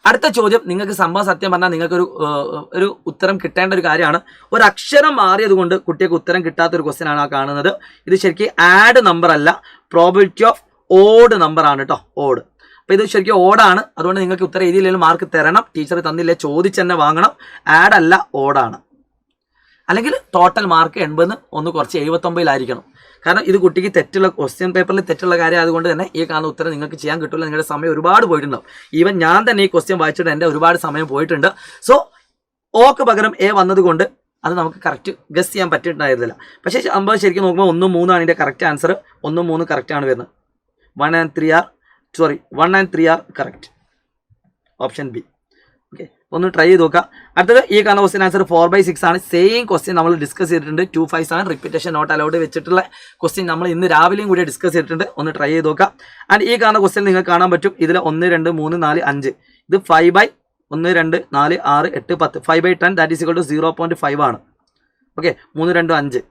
അടുത്ത ചോദ്യം നിങ്ങൾക്ക് സംഭവം സത്യം പറഞ്ഞാൽ നിങ്ങൾക്കൊരു ഒരു ഉത്തരം കിട്ടേണ്ട ഒരു കാര്യമാണ്. ഒരു അക്ഷരം മാറിയത് കൊണ്ട് കുട്ടിക്ക് ഉത്തരം കിട്ടാത്തൊരു ക്വസ്റ്റ്യൻ ആണ് ആ കാണുന്നത്. ഇത് ശരിക്കും ആഡ് നമ്പർ അല്ല, പ്രോബിലിറ്റി ഓഫ് ഓഡ് നമ്പർ ആണ് കേട്ടോ. ഓഡ്. അപ്പോൾ ഇത് ശരിക്കും ഓടാണ്. അതുകൊണ്ട് നിങ്ങൾക്ക് ഉത്തരം എഴുതിയില്ലെങ്കിലും മാർക്ക് തരണം. ടീച്ചർ തന്നില്ലേ ചോദിച്ച് തന്നെ വാങ്ങണം. ആഡ് അല്ല, ഓടാണ്. അല്ലെങ്കിൽ ടോട്ടൽ മാർക്ക് 80 ഒന്ന് കുറച്ച് 79 കാരണം ഇത് കുട്ടിക്ക് തെറ്റുള്ള ക്വസ്റ്റ്യൻ പേപ്പറിൽ തെറ്റുള്ള കാര്യം അതുകൊണ്ട് തന്നെ ഈ കാണുന്ന ഉത്തരം നിങ്ങൾക്ക് ചെയ്യാൻ കിട്ടില്ല. നിങ്ങളുടെ സമയം ഒരുപാട് പോയിട്ടുണ്ടാവും. ഈവൻ ഞാൻ തന്നെ ഈ ക്വസ്റ്റ്യൻ വായിച്ചിട്ട് എൻ്റെ ഒരുപാട് സമയം പോയിട്ടുണ്ട്. സോ ഓക്ക് പകരം എ വന്നതുകൊണ്ട് അത് നമുക്ക് കറക്റ്റ് ഗസ് ചെയ്യാൻ പറ്റിയിട്ടുണ്ടായിരുന്നില്ല. പക്ഷേ സംഭവം ശരിക്കും നോക്കുമ്പോൾ 1, 3 ആണ് ഇതിൻ്റെ കറക്റ്റ് ആൻസർ. 1, 3 കറക്റ്റ് ആണ് വരുന്നത്. 1 and 3 are correct. Option B. Okay, ഒന്ന് ട്രൈ ചെയ്ത് നോക്കാം. അടുത്തത് ഈ കാണുന്ന ക്വസ്റ്റ്യൻ ആൻസർ 4/6 ആണ്. സെയിം ക്വസ്റ്റ്യൻ നമ്മൾ ഡിസ്കസ് ചെയ്തിട്ടുണ്ട്. 2 5 ആണ്. റിപ്പീറ്റേഷൻ നോട്ട് അലൗഡ് വെച്ചിട്ടുള്ള ക്വസ്റ്റ്യൻ നമ്മൾ ഇന്ന് രാവിലെയും കൂടി ഡിസ്കസ് ചെയ്തിട്ടുണ്ട്. ഒന്ന് ട്രൈ ചെയ്ത് നോക്കാം. ആൻഡ് ഈ കാണുന്ന ക്വസ്റ്റ്യൻ നിങ്ങൾക്ക് കാണാൻ പറ്റും. ഇതിൽ 1 2 3 4 5 ഇത് 5/1 2 4 6 8 10 5/10 ദാറ്റ് ഈസ് ഈക്വൽ ടു 0.5 ആണ്. ഓക്കെ, 3 2 5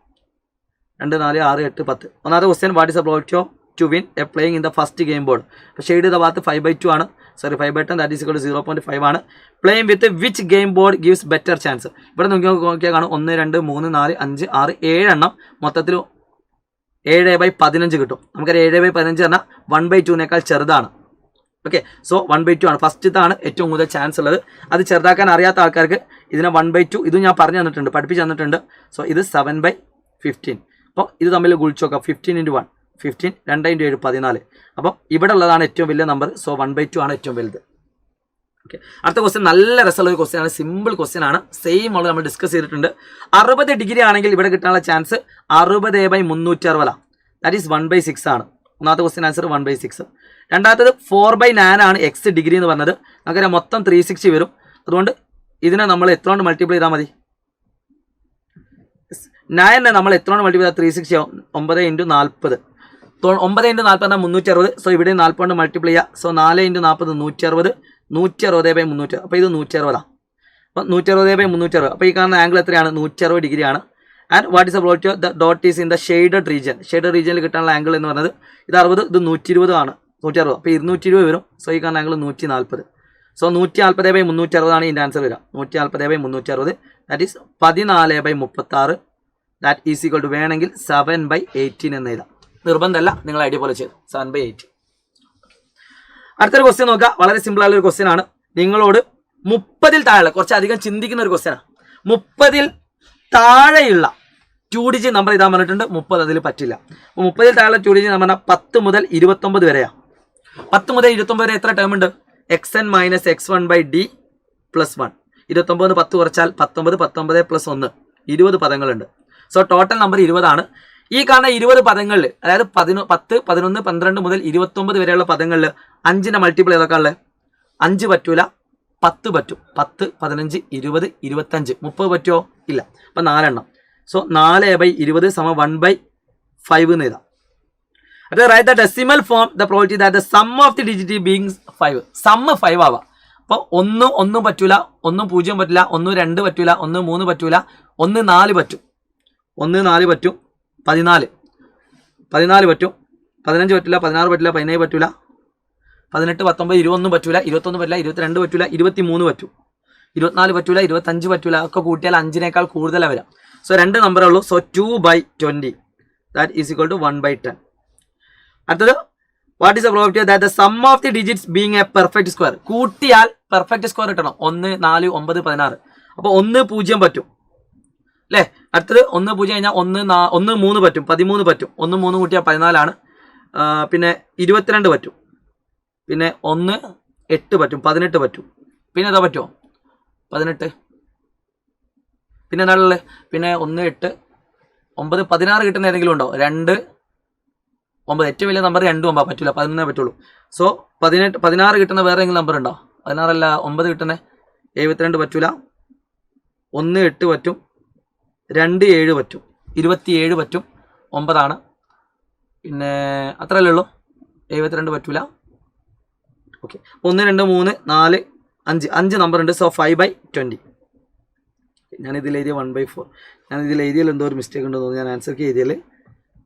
2, 4, 6, 8, 10. ഒന്നാമത്തെ question what is the probability of two win A playing in the first game board. അപ്പോൾ ഷെയ്ഡ് ചെയ്ത ഭാഗത്ത് 5/2 ആണ്. 5/10 ദാറ്റ് ഈസ് ഇക്വൽ ടു 0.5 ആണ്. Playing with which game board gives better chance. ഇവിടെ നോക്കിയാൽ കാണും 1, 2, 3, 4, 5, 6, 7 എണ്ണം. മൊത്തത്തിൽ 7/15 കിട്ടും. നമുക്കറിയാം 7/15 പറഞ്ഞാൽ 1/2 ചെറുതാണ്. ഓക്കെ, സോ 1/2 ആണ്. ഫസ്റ്റത്താണ് ഏറ്റവും കൂടുതൽ ചാൻസ് ഉള്ളത്. അത് ചെറുതാക്കാൻ അറിയാത്ത ആൾക്കാർക്ക് ഇതിനെ 1/2 ഇത് ഞാൻ പറഞ്ഞു തന്നിട്ടുണ്ട്, പഠിപ്പിച്ച് തന്നിട്ടുണ്ട്. സോ ഇത് 7/15. അപ്പോൾ ഇത് തമ്മിൽ ഗുണിച്ച് നോക്കാം. 15 × 1 15, 2 × 7 14. അപ്പോൾ ഇവിടെ ഉള്ളതാണ് ഏറ്റവും വലിയ നമ്പർ. സോ 1/2 ആണ് ഏറ്റവും വലുത്. ഓക്കെ, അടുത്ത ക്വസ്റ്റ്യൻ നല്ല രസമുള്ള ഒരു ക്വസ്റ്റ്യൻ ആണ്. സിമ്പിൾ ക്വസ്റ്റ്യൻ ആണ്. സെയിം ഉള്ളത് നമ്മൾ ഡിസ്കസ് ചെയ്തിട്ടുണ്ട്. 60 ഡിഗ്രി ആണെങ്കിൽ ഇവിടെ കിട്ടാനുള്ള ചാൻസ് 60/360. ദാറ്റ് ഈസ് 1/6 ആണ്. ഒന്നാമത്തെ ക്വസ്റ്റ്യൻ ആൻസർ 1/6. രണ്ടാമത്തത് 4/9 ആണ് എക്സ് ഡിഗ്രി എന്ന് പറഞ്ഞത്. നമുക്കറിയാം മൊത്തം 360 വരും. അതുകൊണ്ട് ഇതിനെ നമ്മൾ എത്ര കൊണ്ട് മൾട്ടിപ്ലൈ ചെയ്താൽ മതി? 9 നമ്മൾ എത്ര കൊണ്ട് മൾട്ടിപ്ലൈ ചെയ്താൽ 360 ആവും? 9 × 40. 9 × 40 എന്നാൽ 360. സോ ഇവിടെ 40 കൊണ്ട് മൾട്ടിപ്ലൈ ചെയ്യുക. സോ 4 × 40 160. 160/360. അപ്പോൾ ഇത് 160. അപ്പോൾ 160/360. അപ്പോൾ ഈ കാണുന്ന ആംഗിൾ എത്രയാണ്? 160 ഡിഗ്രിയാണ്. And what is the probability of the dot is in the shaded region. Shaded റീജിയനിൽ കിട്ടാനുള്ള ആംഗിൾ എന്ന് പറയുന്നത് ഇത് 60, ഇത് 120 ആണ്. 160. അപ്പോൾ 220 വരും. സോ ഈ കാണുന്ന ആംഗിൾ 140. സോ 140/360 ആണ് ഇതിൻ്റെ ആൻസർ വരിക. 140/360 that is 14/36. That is equal to വേണമെങ്കിൽ 7/18 എന്ന് എഴുതാം. നിർബന്ധമല്ല, നിങ്ങൾ ഐഡിയ പോലെ ചെയ്തു. 7/8. അടുത്തൊരു ക്വസ്റ്റ്യൻ നോക്കുക. വളരെ സിമ്പിൾ ആയുള്ള ഒരു ക്വസ്റ്റ്യൻ ആണ്. നിങ്ങളോട് 30 താഴെ കുറച്ചധികം ചിന്തിക്കുന്ന ഒരു ക്വസ്റ്റ്യനാണ്. 30 താഴെയുള്ള 2 ഡിജിറ്റ് നമ്പർ ഇതാൻ പറഞ്ഞിട്ടുണ്ട്. 30 അതിൽ പറ്റില്ല. അപ്പോൾ 30 താഴെ 2 ഡിജിറ്റ് നമ്പർ 10 മുതൽ 29 വരെയാണ്. 10 മുതൽ 29 വരെ എത്ര ടേം ഉണ്ട്? xn - x1/d + 1. 29 10 കുറച്ചാൽ 19, 19 + 1 20 പദങ്ങളുണ്ട്. സോ ടോട്ടൽ നമ്പർ 20 ആണ്. ഈ കാണുന്ന 20 പദങ്ങളിൽ, അതായത് 10, 11, 12 മുതൽ 29 വരെയുള്ള പദങ്ങളിൽ 5ന്റെ മൾട്ടിപ്പിൾ ഏതൊക്കെ ഉള്ളത്? 5 പറ്റൂല, 10 പറ്റും. 10, 15, 20, 25, 30 പറ്റുമോ? ഇല്ല. അപ്പം 4 എണ്ണം. സോ 4/20 = 1/5 എന്ന് എഴുതാം. അത് write the decimal form the probability that the sum of the digit beings 5. Sum 5 ആവാം. അപ്പോൾ 1 പറ്റൂല, 1 0 പറ്റില്ല, 1 2 പറ്റൂല, 1 3 പറ്റൂല, 1 4 പറ്റും, 1 4 പറ്റും, 14 പറ്റും, 15 പറ്റില്ല, 16 പറ്റില്ല, 17 പറ്റൂല, 18, 19, 21 പറ്റൂല, 21 പറ്റില്ല, 22 പറ്റൂല, 23 പറ്റും, 24 പറ്റൂല, 25 പറ്റൂല. ഒക്കെ കൂട്ടിയാൽ 5നേക്കാൾ കൂടുതലാണ് വരാം. സോ 2 നമ്പറേ ഉള്ളൂ. So 2/20 that is equal to 1/10. അടുത്തത് what is the probability that the sum of the digits being a perfect square. കൂട്ടിയാൽ പെർഫെക്റ്റ് സ്ക്വയർ കിട്ടണം. 1 4 9 16. അപ്പോൾ 1 0 പറ്റും അല്ലേ? അടുത്തത് 1 0 കഴിഞ്ഞാൽ 1 3 പറ്റും, 13 പറ്റും. 1 3 കൂട്ടിയാൽ 14 ആണ്. പിന്നെ 22 പറ്റും. പിന്നെ 1 8 പറ്റും, 18 പറ്റും. പിന്നെ എന്താ പറ്റുമോ? 18. പിന്നെ എന്താണുള്ളത്? പിന്നെ 1 8 9 16 കിട്ടുന്ന ഏതെങ്കിലും ഉണ്ടോ? 2 9. ഏറ്റവും വലിയ നമ്പർ 2 9 പറ്റില്ല, 11 പറ്റുള്ളൂ. സോ 16 കിട്ടുന്ന വേറെ ഏതെങ്കിലും നമ്പർ ഉണ്ടോ? 16 അല്ല 9 കിട്ടുന്ന 72 പറ്റൂല, 1 8 പറ്റും, 2 7 പറ്റും, 27 പറ്റും, 9 ആണ്. പിന്നെ അത്രയല്ലേ ഉള്ളൂ. 72 പറ്റൂല. ഓക്കെ, 1 2 3 4 5 നമ്പർ ഉണ്ട്. സോ 5/20. ഞാനിതിൽ എഴുതിയ 1/4. ഞാനിതിൽ എഴുതിയാൽ എന്തോ ഒരു മിസ്റ്റേക്ക് ഉണ്ടെന്ന് തോന്നുന്നു. ഞാൻ ആൻസർക്ക് എഴുതിയാൽ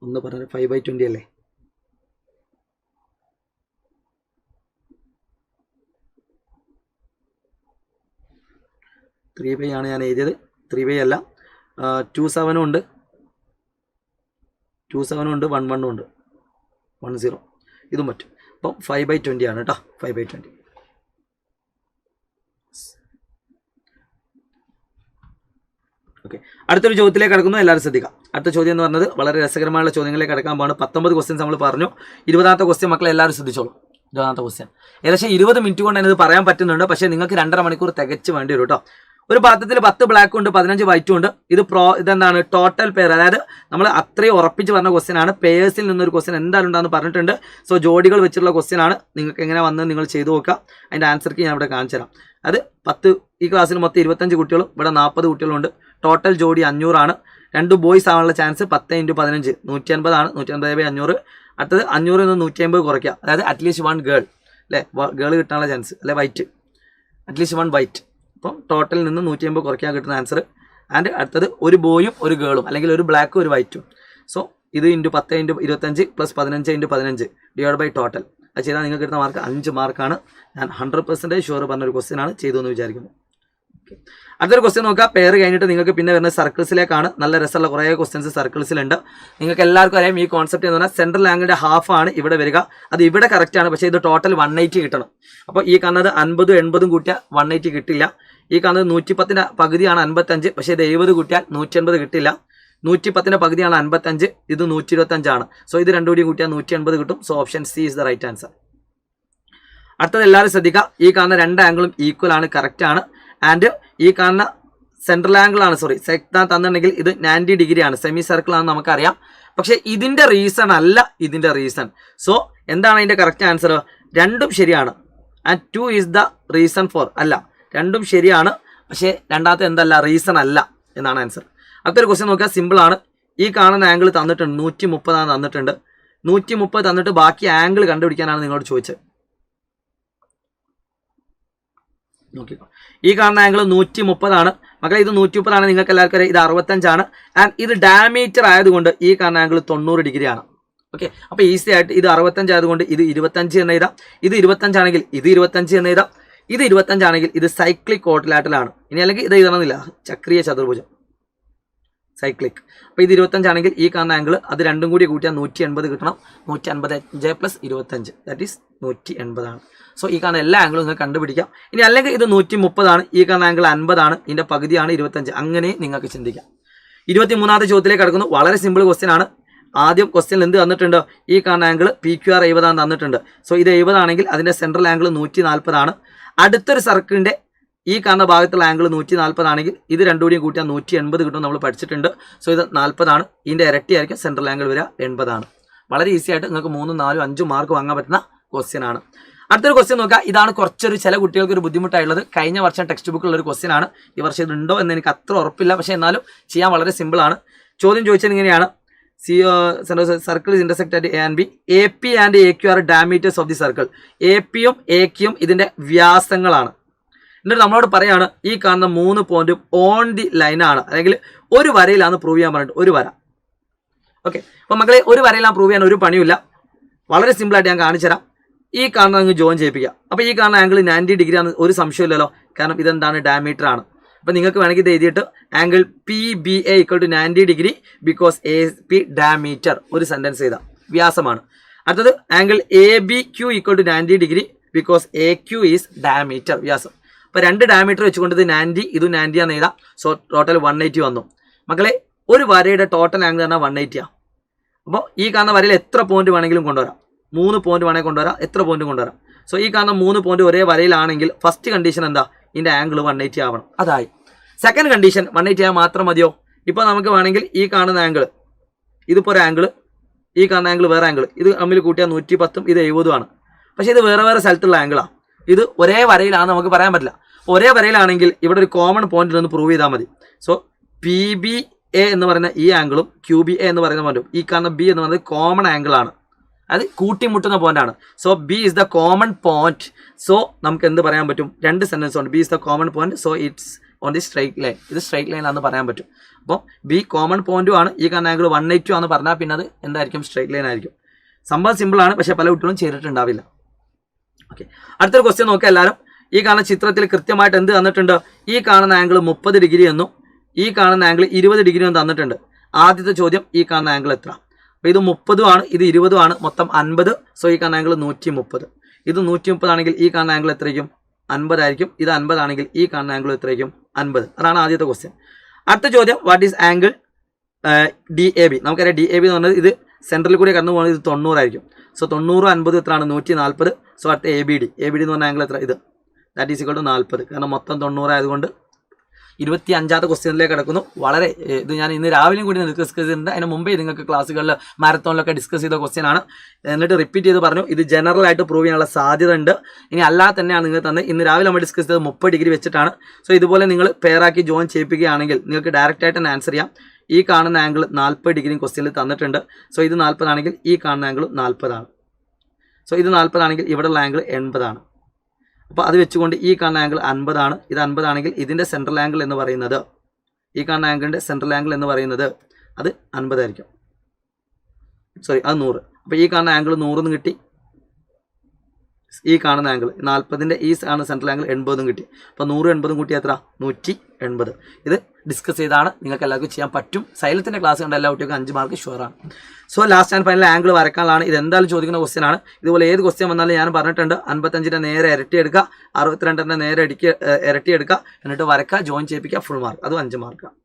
ഒന്ന് പറഞ്ഞത് 5/20 അല്ലേ? ത്രീ ബൈ ആണ് ഞാൻ എഴുതിയത്. 3/, അല്ല. 27 ഉണ്ട്, 27 ഉണ്ട്, 11 ഉണ്ട്, 10. ഇതും പറ്റും. അപ്പം 5/20 ആണ് കേട്ടോ. 5/20. ഓക്കെ, അടുത്തൊരു ചോദ്യത്തിലേക്ക് കിടക്കുന്നു. എല്ലാവരും ശ്രദ്ധിക്കാം. അടുത്ത ചോദ്യം എന്ന് പറഞ്ഞത് വളരെ രസകരമായുള്ള ചോദ്യങ്ങളിലേക്ക് കിടക്കാൻ പോകണം. 19 ക്വസ്റ്റ്യൻസ് നമ്മൾ പറഞ്ഞു. 20ാമത്തെ ക്വസ്റ്റ്യൻ മക്കളെ എല്ലാവരും ശ്രദ്ധിച്ചോളൂ. 20ാമത്തെ ക്വസ്റ്റ്യൻ ഏകദേശം 20 മിനിറ്റ് കൊണ്ട് തന്നെ ഇത് പറയാൻ പറ്റുന്നുണ്ട്. പക്ഷേ നിങ്ങൾക്ക് 2.5 മണിക്കൂർ തികച്ച് വേണ്ടി വരും കേട്ടോ. ഒരു പാത്രത്തിൽ 10 ബ്ലാക്കും ഉണ്ട്, 15 വൈറ്റും ഉണ്ട്. ഇതെന്താണ്? Total pair. അതായത് നമ്മൾ അത്രയും ഉറപ്പിച്ച് പറഞ്ഞ ക്വസ്റ്റ്യൻ ആണ്. പേയേഴ്സിൽ നിന്നൊരു ക്വസ്റ്റ്യൻ എന്തായാലും ഉണ്ടാകുന്ന പറഞ്ഞിട്ടുണ്ട്. സോ ജോഡികൾ വെച്ചിട്ടുള്ള ക്വസ്റ്റ്യൻ ആണ്. നിങ്ങൾക്ക് എങ്ങനെ വന്ന് നിങ്ങൾ ചെയ്തു നോക്കുക. അതിൻ്റെ ആൻസർക്ക് ഞാൻ ഇവിടെ കാണിച്ചു തരാം. അത് 10 ഈ ക്ലാസ്സിൽ മൊത്തം 25 കുട്ടികളും ഇവിടെ 40 കുട്ടികളുണ്ട്. ടോട്ടൽ ജോഡി 500 ആണ്. 2 ബോയ്സ് ആവാനുള്ള ചാൻസ് 10 × 15 150 ആണ്. 150/500. അടുത്തത് 500 നിന്ന് 150 കുറയ്ക്കുക. അതായത് അറ്റ്ലീസ്റ്റ് 1 ഗേൾ അല്ലേ? ഗേൾ കിട്ടാനുള്ള ചാൻസ് അല്ലെ? White, at least 1 white. അപ്പം ടോട്ടലിൽ നിന്ന് 150 കുറയ്ക്കാൻ കിട്ടുന്ന ആൻസർ. ആൻഡ് അടുത്തത് 1 ബോയും 1 ഗേളും, അല്ലെങ്കിൽ 1 ബ്ലാക്കും 1 വൈറ്റും. സോ ഇത് into 10 into 25 plus 15 into 15 divide by total. അത് ചെയ്താൽ നിങ്ങൾക്ക് കിട്ടുന്ന മാർക്ക് 5 മാർക്കാണ്. ഞാൻ 100% ഷുവർ പറഞ്ഞൊരു ക്വസ്റ്റ്യൻ ആണ്, ചെയ്തു എന്ന് വിചാരിക്കുന്നു. അടുത്തൊരു ക്വസ്റ്റ്യൻ നോക്കുക. പെയർ കഴിഞ്ഞിട്ട് നിങ്ങൾക്ക് പിന്നെ വരുന്നത് സർക്കിൾസിലേക്കാണ്. നല്ല രസമുള്ള കുറേ ക്വസ്റ്റ്യൻസ് സർക്കിൾസിലുണ്ട്. നിങ്ങൾക്ക് എല്ലാവർക്കും അറിയാം ഈ കോൺസെപ്റ്റ് എന്ന് പറഞ്ഞാൽ സെൻട്രൽ ആംഗിളിന്റെ ഹാഫ് ആണ് ഇവിടെ വരിക. അത് ഇവിടെ കറക്റ്റ് ആണ്, പക്ഷേ ഇത് ടോട്ടൽ 180 കിട്ടണം. അപ്പോൾ ഈ കാണുന്നത് 50 80 കൂട്ടിയാൽ 180 കിട്ടില്ല. ഈ കാണുന്നത് 110ന്റെ പകുതിയാണ് 55, പക്ഷേ ഇത് 70 കൂട്ടിയാൽ 180 കിട്ടില്ല. 110ന്റെ പകുതിയാണ് 55, ഇത് 125 ആണ്. സോ ഇത് രണ്ടും കൂടി കൂട്ടിയാൽ 180 കിട്ടും. So option C is the right answer. അടുത്തത് എല്ലാവരും ശ്രദ്ധിക്കുക. ഈ കാണുന്ന രണ്ട് ആംഗിളും ഈക്വൽ ആണ്, കറക്റ്റ് ആണ്. ആൻഡ് ഈ കാണുന്ന സെൻട്രൽ ആംഗിൾ ആണ്, സോറി സെക്ടാൻ തന്നിട്ടുണ്ടെങ്കിൽ ഇത് 90 ഡിഗ്രി ആണ്, സെമി സർക്കിൾ ആണെന്ന് നമുക്കറിയാം. പക്ഷേ ഇതിന്റെ റീസൺ അല്ല ഇതിന്റെ റീസൺ. സോ എന്താണ് അതിന്റെ കറക്റ്റ് ആൻസർ? രണ്ടും ശരിയാണ്. And 2 is the reason for, അല്ല രണ്ടും ശരിയാണ്, പക്ഷേ രണ്ടാമത്തെ എന്തല്ല, റീസൺ അല്ല എന്നാണ് ആൻസർ. അടുത്തൊരു ക്വസ്റ്റ്യൻ നോക്കുക, സിമ്പിൾ ആണ്. ഈ കാണുന്ന ആംഗിൾ തന്നിട്ടുണ്ട് 130 ആണ് തന്നിട്ടുണ്ട്. 130 തന്നിട്ട് ബാക്കി ആംഗിൾ കണ്ടുപിടിക്കാനാണ് നിങ്ങളോട് ചോദിച്ചത്. നോക്കിക്കോ, ഈ കാണുന്ന ആംഗിൾ 130 ആണ് മക്കളെ. ഇത് 130 ആണ്, നിങ്ങൾക്ക് എല്ലാവർക്കും അറിയാം. ഇത് 65 ആണ്. ആൻഡ് ഇത് ഡയമീറ്റർ ആയതുകൊണ്ട് ഈ കാണുന്ന ആംഗിൾ 90 ഡിഗ്രി ആണ്. ഓക്കെ, അപ്പോൾ ഈസി ആയിട്ട് ഇത് 65 ആയതുകൊണ്ട് ഇത് 25 എന്ന് എഴുതാം. ഇത് 25 ആണെങ്കിൽ ഇത് 25 എന്ന് എഴുതാം. ഇത് 25 ആണെങ്കിൽ ഇത് സൈക്ലിക് കോട്ടിലാറ്ററൽ ആണ്. ഇനി അല്ലെങ്കിൽ ഇത് എഴുതണമെന്നില്ല, ചക്രീയ ചതുർഭുജം സൈക്ലിക്. അപ്പോൾ ഇത് 25 ആണെങ്കിൽ ഈ കാണുന്ന ആംഗിൾ അത് രണ്ടും കൂടി കൂട്ടിയാൽ 180 കിട്ടണം. 155 പ്ലസ് 25 ദാറ്റ് ഈസ് 180 ആണ്. സോ ഈ കാണുന്ന എല്ലാ ആംഗിളും നിങ്ങൾക്ക് കണ്ടുപിടിക്കാം. ഇനി അല്ലെങ്കിൽ ഇത് 130 ആണ്, ഈ കാണുന്ന ആംഗിൾ 50 ആണ്, ഇതിന്റെ പകുതിയാണ് 25. അങ്ങനെ നിങ്ങൾക്ക് ചിന്തിക്കാം. 23ാമത്തെ ചോദ്യത്തിലേക്ക് കടക്കുന്നു. വളരെ സിമ്പിൾ ക്വസ്റ്റ്യൻ ആണ്. ആദ്യം ക്വസ്റ്റ്യനിൽ എന്ത് തന്നിട്ടുണ്ട്? ഈ കാണുന്ന ആംഗിൾ PQR 70 ആണ് തന്നിട്ടുണ്ട്. സോ ഇത് 70 ആണെങ്കിൽ അതിന്റെ സെൻട്രൽ ആംഗിൾ 140 ആണ്. അടുത്തൊരു സർക്കിളിന്റെ ഈ കാണുന്ന ഭാഗത്തുള്ള ആംഗിൾ 140 ആണെങ്കിൽ ഇത് രണ്ടും കൂടി കൂട്ടിയാൽ 180 കിട്ടും, നമ്മൾ പഠിച്ചിട്ടുണ്ട്. സോ ഇത് 40 ആണ്. ഇതിന്റെ ഇരട്ടി ആയിരിക്കും സെൻട്രൽ ആംഗിൾ വരിക, 80 ആണ്. വളരെ ഈസി ആയിട്ട് നിങ്ങൾക്ക് 3, 4, 5 മാർക്ക് വാങ്ങാൻ പറ്റുന്ന ക്വസ്റ്റ്യൻ ആണ്. അടുത്തൊരു ക്വസ്റ്റ്യൻ നോക്കുക. ഇതാണ് കുറച്ചൊരു ചില കുട്ടികൾക്ക് ഒരു ബുദ്ധിമുട്ടായുള്ളത്. കഴിഞ്ഞ വർഷം ടെക്സ്റ്റ് ബുക്കിലുള്ള ഒരു ക്വസ്റ്റ്യൻ ആണ്. ഈ വർഷം ഇതുണ്ടോ എന്ന് എനിക്ക് അത്ര ഉറപ്പില്ല, പക്ഷേ എന്നാലും ചെയ്യാൻ വളരെ സിമ്പിൾ ആണ്. ചോദ്യം ചോദിച്ചത് ഇങ്ങനെയാണ്: circle is intersect at A and B. AP and AQ are diameters of the circle. APയും AQയും ഇതിന്റെ വ്യാസങ്ങളാണ്. എന്നിട്ട് നമ്മളോട് പറയാണ് ഈ കാണുന്ന 3 പോയിന്റും ഓൺ ദി ലൈനാണ്, അല്ലെങ്കിൽ ഒരു വരയിലാണ് പ്രൂവ് ചെയ്യാൻ പറഞ്ഞിട്ട്. ഒരു വര. ഓക്കെ, അപ്പോൾ മക്കളെ ഒരു വരയിലാണ് പ്രൂവ് ചെയ്യാൻ ഒരു പണിയില്ല. വളരെ സിമ്പിൾ ആയിട്ട് ഞാൻ കാണിച്ചു തരാം. ഈ കാണുന്ന അങ്ങ് ജോയിൻ ചെയ്യിപ്പിക്കുക. അപ്പോൾ ഈ കാണുന്ന ആംഗിൾ 90 ഡിഗ്രി ആണ്, ഒരു സംശയമില്ലല്ലോ, കാരണം ഇതെന്താണ്, ഡയമീറ്റർ ആണ്. അപ്പോൾ നിങ്ങൾക്ക് വേണമെങ്കിൽ ഇത് എഴുതിയിട്ട് angle PBA = 90 degree because AP diameter, ഒരു സെന്റൻസ് ചെയ്താൽ വ്യാസമാണ്. അടുത്തത് angle ABQ = 90 degree because AQ is diameter, വ്യാസം. അപ്പോൾ രണ്ട് ഡയമീറ്റർ വെച്ചുകൊണ്ട് ഇത് 90 ഇതും 90 ആണെന്ന് എഴുതാം. സോ ടോട്ടൽ 180 വന്നു. മക്കളെ ഒരു വരയുടെ ടോട്ടൽ ആംഗിൾ പറഞ്ഞാൽ 180 ആണ്. അപ്പോൾ ഈ കാണുന്ന വരയിൽ എത്ര പോയിന്റ് വേണമെങ്കിലും കൊണ്ടുവരാം. 3 പോയിന്റ് വേണമെങ്കിൽ കൊണ്ടുവരാം, എത്ര പോയിന്റ് കൊണ്ടുവരാം. സോ ഈ കാണുന്ന 3 പോയിന്റ് ഒരേ വരയിലാണെങ്കിൽ ഫസ്റ്റ് കണ്ടീഷൻ എന്താ, ഇതിന്റെ ആംഗിൾ 180 ആവണം. അതായി. സെക്കൻഡ് കണ്ടീഷൻ 180 ആയാൽ മാത്രം മതിയോ? ഇപ്പോൾ നമുക്ക് വേണമെങ്കിൽ ഈ കാണുന്ന ആംഗിൾ, ഇതിപ്പോൾ ഒരു ആംഗിൾ, ഈ കാണുന്ന ആംഗിൾ വേറെ ആംഗിൾ, ഇത് തമ്മിൽ കൂട്ടിയാൽ 110ഉം ഇത് 70ഉം ആണ്. പക്ഷേ ഇത് വേറെ വേറെ സ്ഥലത്തുള്ള ആംഗിളാണ്. ഇത് ഒരേ വരയിലാണെന്ന് നമുക്ക് പറയാൻ പറ്റില്ല. ഒരേ വരയിലാണെങ്കിൽ ഇവിടെ ഒരു കോമൺ പോയിന്റിൽ ഒന്ന് പ്രൂവ് ചെയ്താൽ മതി. സോ PBA എന്ന് പറയുന്ന ഈ ആംഗിളും QBA എന്ന് പറയുന്ന പോയിന്റും ഈ കാണുന്ന B എന്ന് പറയുന്നത് കോമൺ ആംഗിൾ ആണ്, അത് കൂട്ടിമുട്ടുന്ന പോയിന്റ് ആണ്. So B is the common point. So നമുക്ക് എന്ത് പറയാൻ പറ്റും? രണ്ട് സെന്റൻസ് ഉണ്ട്. B is the common point, so it's on the straight line. ഇത് സ്ട്രൈറ്റ് ലൈൻ ആണെന്ന് പറയാൻ പറ്റും. അപ്പോൾ B കോമൺ പോയിന്റും ആണ്, ഈ കാണുന്ന ആംഗിൾ 180 ആണെന്ന് പറഞ്ഞാൽ പിന്നെ അത് എന്തായിരിക്കും? സ്ട്രൈറ്റ് ലൈൻ ആയിരിക്കും. സംഭവം സിമ്പിൾ ആണ്, പക്ഷേ പല കുട്ടികളും ചെയ്തിട്ടുണ്ടാവില്ല. ഓക്കെ, അടുത്തൊരു ക്വസ്റ്റ്യൻ നോക്കുക എല്ലാവരും. ഈ കാണുന്ന ചിത്രത്തിൽ കൃത്യമായിട്ട് എന്ത് തന്നിട്ടുണ്ട്? ഈ കാണുന്ന ആംഗിൾ 30 ഡിഗ്രി എന്നും ഈ കാണുന്ന ആംഗിൾ 20 ഡിഗ്രി എന്നും തന്നിട്ടുണ്ട്. ആദ്യത്തെ ചോദ്യം ഈ കാണുന്ന ആംഗിൾ എത്ര? അപ്പോൾ ഇത് 30 ആണ്, ഇത് 20 ആണ്, മൊത്തം 50. സോ ഈ കാണുന്ന ആംഗിൾ 130. ഇത് 130 ആണെങ്കിൽ ഈ കാണുന്ന ആംഗിൾ എത്രയ്ക്കും? 50 ആയിരിക്കും. ഇത് 50 ആണെങ്കിൽ ഈ കാണുന്ന ആംഗിൾ എത്രയ്ക്കും? 50. അതാണ് ആദ്യത്തെ ക്വസ്റ്റ്യൻ. അടുത്ത ചോദ്യം, വാട്ട് ഈസ് ആംഗിൾ DAB? നമുക്കറിയാം DAB എന്ന് പറഞ്ഞത് ഇത് സെൻട്രൽ കൂടി കടന്നു പോകുന്നത്, ഇത് 90 ആയിരിക്കും. സോ 90 50 എത്രയാണ്? 140. സോ അടുത്ത ABD എന്ന് പറഞ്ഞ ആംഗിൾ എത്ര? ഇത് ദാറ്റ് ഈസ് ഇക്വൽ ടു 40. കാരണം മൊത്തം 90 ആയതുകൊണ്ട് 25ാമത്തെ ക്വസ്റ്റ്യനിലേക്ക് കിടക്കുന്നു. വളരെ ഇത് ഞാൻ ഇന്ന് രാവിലെയും കൂടി ഡിസ്കസ് ചെയ്തിട്ടുണ്ട്. അതിന് മുമ്പേ നിങ്ങൾക്ക് ക്ലാസ്സുകളിൽ മാരത്തോണിലൊക്കെ ഡിസ്കസ് ചെയ്ത ക്വസ്റ്റ്യൻ ആണ്. എന്നിട്ട് റിപ്പീറ്റ് ചെയ്ത് പറഞ്ഞു ഇത് ജനറൽ ആയിട്ട് പ്രൂവ് ചെയ്യാനുള്ള സാധ്യത ഉണ്ട്. ഇനി അല്ലാതെ തന്നെയാണ് നിങ്ങൾ തന്നെ ഇന്ന് രാവിലെ നമ്മൾ ഡിസ്കസ് ചെയ്തത് 30 ഡിഗ്രി വെച്ചിട്ടാണ്. സോ ഇതുപോലെ നിങ്ങൾ പെയറാക്കി ജോയിൻ ചെയ്യിപ്പിക്കുകയാണെങ്കിൽ നിങ്ങൾക്ക് ഡയറക്റ്റ് ആയിട്ട് തന്നെ ആൻസർ ചെയ്യാം. ഈ കാണുന്ന ആംഗിൾ 40 ഡിഗ്രി ക്വസ്റ്റ്യനിൽ തന്നിട്ടുണ്ട്. സോ ഇത് 40 ആണെങ്കിൽ ഈ കാണുന്ന ആംഗിൾ 40 ആണ്. സോ ഇത് 40 ആണെങ്കിൽ ഇവിടെയുള്ള ആംഗിൾ 80 ആണ്. അപ്പോൾ അത് വെച്ചുകൊണ്ട് ഈ കാണുന്ന ആംഗിൾ 50 ആണ്. ഇത് 50 ആണെങ്കിൽ ഇതിൻ്റെ സെൻട്രൽ ആംഗിൾ എന്ന് പറയുന്നത്, ഈ കാണുന്ന ആംഗിളിൻ്റെ സെൻട്രൽ ആംഗിൾ എന്ന് പറയുന്നത് അത് 50 ആയിരിക്കും. സോറി അത് 100. അപ്പോൾ ഈ കാണുന്ന ആംഗിൾ 100 കിട്ടി. ഈ കാണുന്ന ആംഗിൾ 40ൻ്റെ ഈ കാണുന്ന സെൻട്രൽ ആംഗിൾ 80 കിട്ടി. അപ്പോൾ 100 80 കൂട്ടി എത്ര? 180. ഇത് ഡിസ്കസ് ചെയ്താണ് നിങ്ങൾക്ക് എല്ലാവർക്കും ചെയ്യാൻ പറ്റും. സൈലത്തിൻ്റെ ക്ലാസ് കണ്ട എല്ലാ കുട്ടികൾക്കും 5 മാർക്ക് ഷുവറാണ്. So last and final angle വരക്കാനുള്ളതാണ്. ഇത് എന്തായാലും ചോദിക്കുന്ന ക്വസ്റ്റ്യൻ ആണ്. ഇതുപോലെ ഏത് ക്വസ്റ്റ്യൻ വന്നാലും ഞാൻ പറഞ്ഞിട്ടുണ്ട്, 55ൻ്റെ നേരെ ഇരട്ടി എടുക്കുക, 62ൻ്റെ നേരെ ഇരട്ടി എടുക്കുക, എന്നിട്ട് വരക്കുക, ജോയിൻ ചെയ്യിപ്പിക്കുക, ഫുൾ മാർക്ക്. അതും 5 മാർക്കാണ്.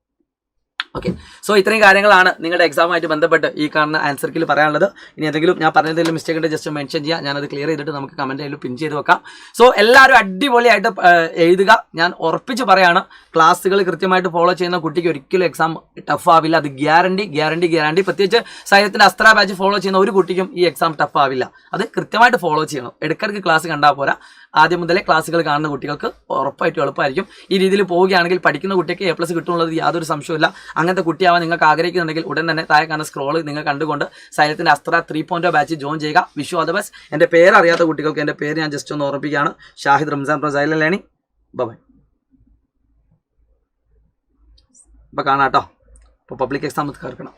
ഓക്കെ, സോ ഇത്രയും കാര്യങ്ങളാണ് നിങ്ങളുടെ എക്സാമുമായിട്ട് ബന്ധപ്പെട്ട് ഈ കാണുന്ന ആൻസർ കീയിൽ പറയാനുള്ളത്. ഇനി എന്തെങ്കിലും ഞാൻ പറഞ്ഞതിൽ മിസ്റ്റേക്ക് ഉണ്ട് ജസ്റ്റ് മെൻഷൻ ചെയ്യുക, ഞാനത് ക്ലിയർ ചെയ്തിട്ട് നമുക്ക് കമൻറ്റ് ചെയ്ത് പിൻ ചെയ്ത് വെക്കാം. സോ എല്ലാവരും അടിപൊളിയായിട്ട് എഴുതുക. ഞാൻ ഉറപ്പിച്ച് പറയാണ്, ക്ലാസ്സുകൾ കൃത്യമായിട്ട് ഫോളോ ചെയ്യുന്ന കുട്ടിക്ക് ഒരിക്കലും എക്സാം ടഫ് ആവില്ല. അത് ഗ്യാരണ്ടി. പ്രത്യേകിച്ച് സൈലത്തിൻ്റെ അസ്ത്ര ബാച്ച് ഫോളോ ചെയ്യുന്ന ഒരു കുട്ടിക്കും ഈ എക്സാം ടഫ് ആവില്ല. അത് കൃത്യമായിട്ട് ഫോളോ ചെയ്യണം. ഇടയ്ക്കിടയ്ക്ക് ക്ലാസ് കണ്ടാൽ പോരാ, ആദ്യം മുതലേ ക്ലാസ്സുകൾ കാണുന്ന കുട്ടികൾക്ക് ഉറപ്പായിട്ടും എളുപ്പമായിരിക്കും. ഈ രീതിയിൽ പോവുകയാണെങ്കിൽ പഠിക്കുന്ന കുട്ടിക്ക് A+ കിട്ടുന്നുള്ളത് യാതൊരു സംശയമില്ല. അങ്ങനത്തെ കുട്ടിയാവാൻ നിങ്ങൾക്ക് ആഗ്രഹിക്കുന്നുണ്ടെങ്കിൽ ഉടൻ തന്നെ താഴെ കാണുന്ന സ്ക്രോൾ നിങ്ങൾ കണ്ടുകൊണ്ട് സൈലത്തിൻ്റെ അസ്ത്ര 3.0 ബാച്ച് ജോയിൻ ചെയ്യുക. Wish all the best. എൻ്റെ പേര് അറിയാത്ത കുട്ടികൾക്ക് എൻ്റെ പേര് ഞാൻ ജസ്റ്റ് ഒന്ന് ഓർമ്മിപ്പിക്കുകയാണ്, Shahid Ramzan from silent learning. Bye. ഇപ്പോൾ കാണാം കേട്ടോ. ഇപ്പോൾ പബ്ലിക് എക്സാം കേൾക്കണം.